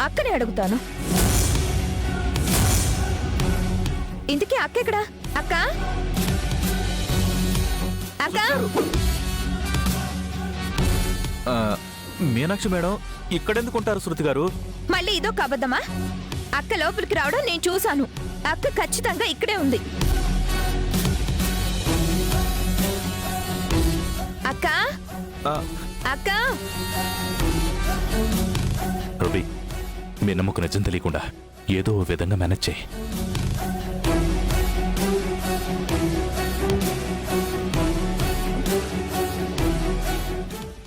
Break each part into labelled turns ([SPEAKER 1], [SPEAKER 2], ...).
[SPEAKER 1] అక్కనే అడుగుతాను. ఇంతకీ అక్క ఎక్కడా? అక్క అక్క
[SPEAKER 2] మీనాక్షి మేడం ఇక్కడెందుకుంటారు శృతి గారు?
[SPEAKER 1] మళ్ళీ ఇదొక అబద్ధమా? అక్క లోపలికి రావడం నేను చూశాను. అక్క ఖచ్చితంగా ఇక్కడే ఉంది. అక్క అక్క
[SPEAKER 2] రవి, మీ నమ్మకు నిజం తెలియకుండా ఏదో ఓ విధంగా మేనేజ్ చేయి.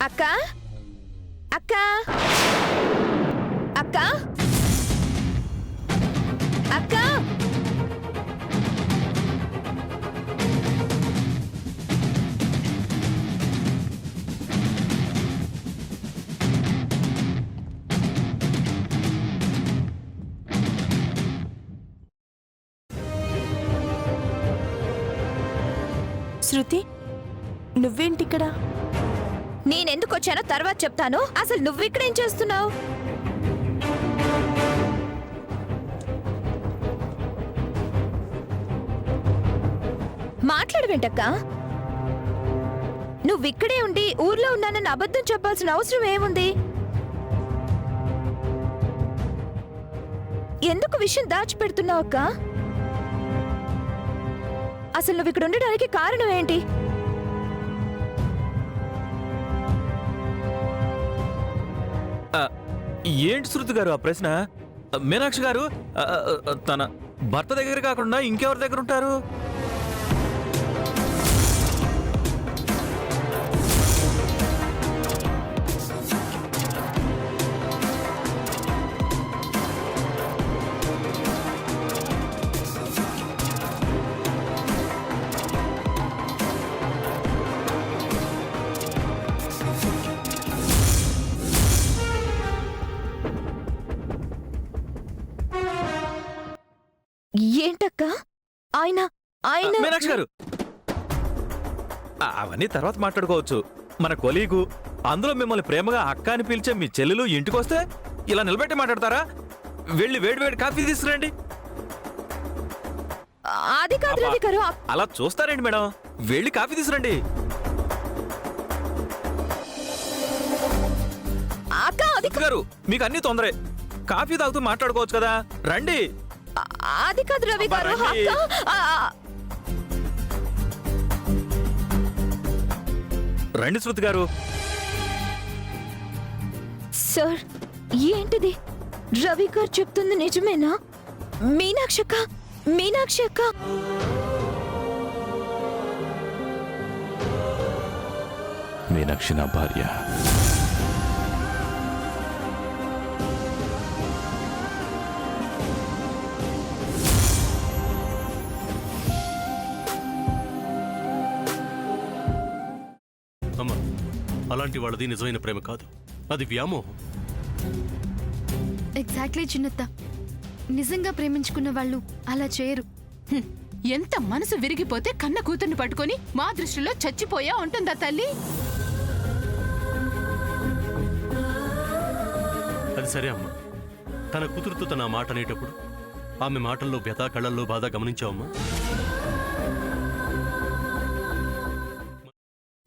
[SPEAKER 1] అక్క అక్క అక్క అక్క
[SPEAKER 3] శృతి, నువ్వేంటిక్కడ?
[SPEAKER 1] నేనెందుకు వచ్చానో తర్వాత చెప్తాను. అసలు నువ్విక్కడేం చేస్తున్నావు? మాట్లాడవేంటక్క? నువ్విక్కడే ఉండి ఊర్లో ఉన్నానని అబద్ధం చెప్పాల్సిన అవసరం ఏముంది? ఎందుకు విషయం దాచిపెడుతున్నావు అక్క? అసలు నువ్వు ఇక్కడ ఉండడానికి కారణం ఏంటి?
[SPEAKER 2] ఏంటి శృతి గారు ఆ ప్రశ్న? మీనాక్షి గారు తన భర్త దగ్గర కాకుండా ఇంకెవరి దగ్గర ఉంటారు?
[SPEAKER 1] ఏంటక్క? ఆయన ఆయన
[SPEAKER 2] మీనాక్షి గారు అవన్నీ తర్వాత మాట్లాడుకోవచ్చు. మన కొలీగు, అందులో మిమ్మల్ని ప్రేమగా అక్క అని పిలిచే మీ చెల్లెలు ఇంటికొస్తే ఇలా నిలబెట్టి మాట్లాడతారా? వెళ్ళి వేడి వేడి కాఫీ తీసుకురండి.
[SPEAKER 1] అది కాదు రవి గారు.
[SPEAKER 2] అలా చూస్తారేంటి మేడం? వెళ్ళి కాఫీ తీసుకురండి.
[SPEAKER 1] అక్క అది
[SPEAKER 2] గారు మీకు అన్ని తొందరే. కాఫీ తాగుతూ మాట్లాడుకోవచ్చు కదా, రండి.
[SPEAKER 1] అది కాదు రవి గారు.
[SPEAKER 2] రండి శృతి గారు.
[SPEAKER 1] సార్, ఏంటిది? రవి గారు చెప్తుంది నిజమేనా? మీనాక్షి అక్క, మీనాక్షి అక్క.
[SPEAKER 2] మీనాక్షి నా భార్య.
[SPEAKER 4] అమ్మా, అలాంటి వాళ్ళది నిజమైన ప్రేమ కాదు, అది వ్యామోహం.
[SPEAKER 5] ఎగ్జాక్ట్లీ చిన్నత్త. నిజంగా ప్రేమించుకున్న వాళ్ళు అలా చేయరు.
[SPEAKER 3] ఎంత మనసు విరిగిపోతే కన్న కూతుర్ని పట్టుకొని మా దృష్టిలో చచ్చిపోయా ఉంటుందా తల్లి?
[SPEAKER 4] అది సరే అమ్మా, తన కూతురుతో తన మాట అనేటప్పుడు ఆమె మాటల్లో వ్యథ, కళ్ళల్లో బాధ గమనించావమ్మా?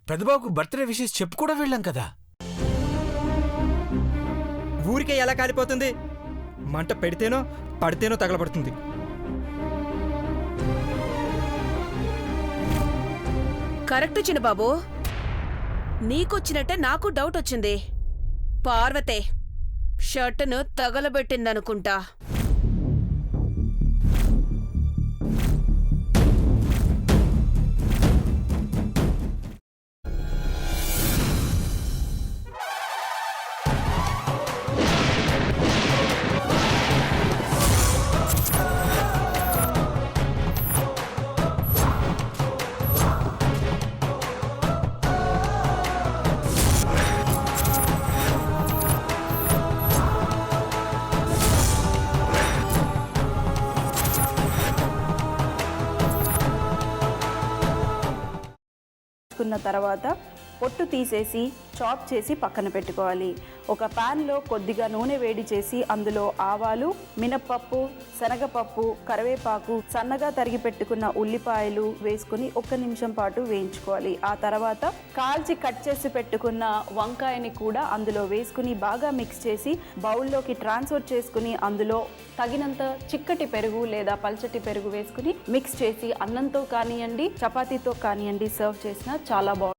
[SPEAKER 6] పెద్దబాబుకు బర్త్డే విషెస్ చెప్పు కూడా వెళ్ళాం కదా.
[SPEAKER 7] ఊరికే ఎలా కాలిపోతుంది? మంట పెడితేనో పడితేనో తగలబడుతుంది.
[SPEAKER 8] కరెక్ట్ చిన్నబాబు, నీకొచ్చినట్టే నాకు డౌట్ వచ్చింది. పార్వతే షర్టును తగలబెట్టిందనుకుంటా.
[SPEAKER 9] తర్వాత పొట్టు తీసేసి చాప్ చేసి పక్కన పెట్టుకోవాలి. ఒక ప్యాన్లో కొద్దిగా నూనె వేడి చేసి అందులో ఆవాలు, మినప్పప్పు, శనగపప్పు, కరివేపాకు, సన్నగా తరిగి పెట్టుకున్న ఉల్లిపాయలు వేసుకుని 1 నిమిషం పాటు వేయించుకోవాలి. ఆ తర్వాత కాల్చి కట్ చేసి పెట్టుకున్న వంకాయని కూడా అందులో వేసుకుని బాగా మిక్స్ చేసి బౌల్లోకి ట్రాన్స్ఫర్ చేసుకుని అందులో తగినంత చిక్కటి పెరుగు లేదా పల్చటి పెరుగు వేసుకుని మిక్స్ చేసి అన్నంతో కానివ్వండి, చపాతీతో కానివ్వండి సర్వ్ చేసినా చాలా బాగుంటుంది.